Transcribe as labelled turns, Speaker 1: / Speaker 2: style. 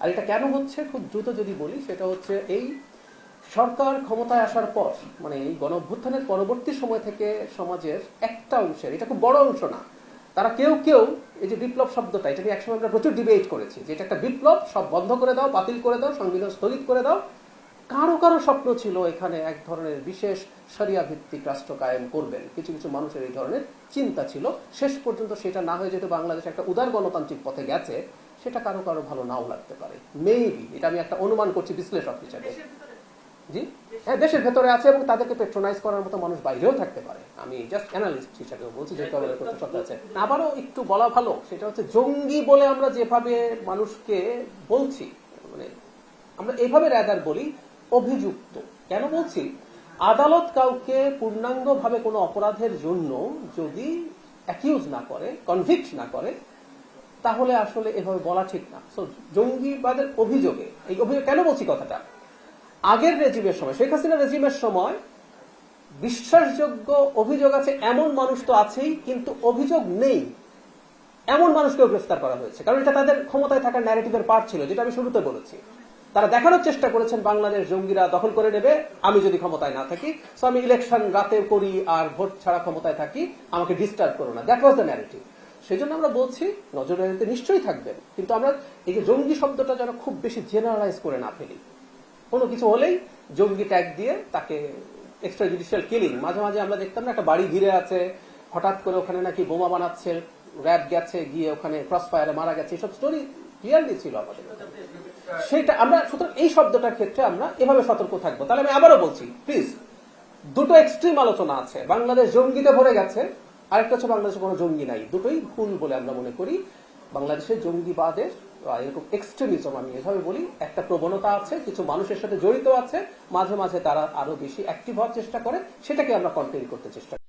Speaker 1: আর এটা কেন হচ্ছে খুব দ্রুত যদি বলি, সেটা হচ্ছে এই সরকার ক্ষমতায় আসার পর, মানে এই গণঅভ্যুত্থানের পরবর্তী সময় থেকে সমাজের একটা অংশের, এটা খুব বড় অংশ না, তারা কেউ কেউ এই যে বিপ্লব শব্দটা, এটা নিয়ে একসময় আমরা প্রচুর ডিবেট করেছি যে এটা একটা বিপ্লব, সব বন্ধ করে দাও, বাতিল করে দাও, সংবিধান স্থগিত করে দাও। কারো কারো স্বপ্ন ছিল এখানে এক ধরনের বিশেষ শরিয়া ভিত্তিক রাষ্ট্র কায়েম করবেন, কিছু কিছু মানুষের এই ধরনের চিন্তা ছিল। শেষ পর্যন্ত সেটা না হয়ে যেহেতু বাংলাদেশ একটা উদার গণতান্ত্রিক পথে গেছে, সেটা কারো কারো ভালো নাও লাগতে পারে, মেবি। এটা আমি একটা অনুমান করছি বিশ্লেষক হিসেবে। জি, হ্যাঁ, দেশের ভেতরে আছে এবং তাদেরকে পেট্রোনাইজ করার মতো মানুষ বাইরেও থাকতে পারে। আমি জাস্ট অ্যানালিস্ট হিসেবে বলছি, যেহেতু আমাদের করতে সত্য আছে। আবারও একটু বলা ভালো, সেটা হচ্ছে জঙ্গি বলে আমরা যেভাবে মানুষকে বলছি, মানে আমরা এইভাবে রাদার বলি অভিযুক্ত। কেন বলছি? আদালত কাউকে পূর্ণাঙ্গভাবে কোনো অপরাধের জন্য যদি অ্যাকিউজ না করে, কনভিক্ট না করে, তাহলে আসলে এভাবে বলা ঠিক না। সো জঙ্গিবাদের অভিযোগে, এই অভিযোগ কেন বলছি কথাটা, আগের রেজিমের সময়, শেখ হাসিনা রেজিমের সময় বিশ্বাসযোগ্য অভিযোগ আছে এমন মানুষ তো আছেই, কিন্তু অভিযোগ নেই এমন মানুষকেও গ্রেফতার করা হয়েছে। কারণ এটা তাদের ক্ষমতায় থাকার ন্যারেটিভের পার্ট ছিল, যেটা আমি শুরুতে বলেছি। তারা দেখানোর চেষ্টা করেছেন বাংলাদেশ জঙ্গিরা দখল করে নেবে আমি যদি ক্ষমতায় না থাকি, সো আমি ইলেকশন রাতে করি আর ভোট ছাড়া ক্ষমতায় থাকি, আমাকে ডিস্টার্ব করো না। That was the narrative. সেই জন্য আমরা বলছি নজরদারিতে নিশ্চয়ই থাকবেন, কিন্তু আমরা এই যে জঙ্গি শব্দটা যেন খুব বেশি জেনারেলাইজ করে না ফেলি। কোনো কিছু হলেই জঙ্গি ট্যাগ দিয়ে তাকে এক্সট্রা জুডিশিয়াল কিলিং। মাঝে মাঝে আমরা দেখতাম না, একটা বাড়ি ঘিরে আছে, হঠাৎ করে ওখানে নাকি বোমা বানাচ্ছে, র্যাব গেছে, গিয়ে ওখানে ক্রস ফায়ারে মারা গেছে, এসব স্টোরি ক্লিয়ারলি ছিল আমাদের। সেটা আমরা, সুতরাং এই শব্দটার ক্ষেত্রে আমরা এভাবে সতর্ক থাকবো। তাহলে আমি আবারও বলছি, প্লিজ, দুটো এক্সট্রিম আলোচনা আছে। বাংলাদেশ জঙ্গিতে ভরে গেছে, আরেকটা হচ্ছে বাংলাদেশে কোনো জঙ্গি নাই। দুটোই ভুল বলে আমরা মনে করি। বাংলাদেশের জঙ্গিবাদের এরকম এক্সট্রিমিজম, আমি এভাবে বলি, একটা প্রবণতা আছে, কিছু মানুষের সাথে জড়িত আছে, মাঝে মাঝে তারা আরো বেশি অ্যাক্টিভ হওয়ার চেষ্টা করে, সেটাকে আমরা কন্টেইন করতে চেষ্টা করি।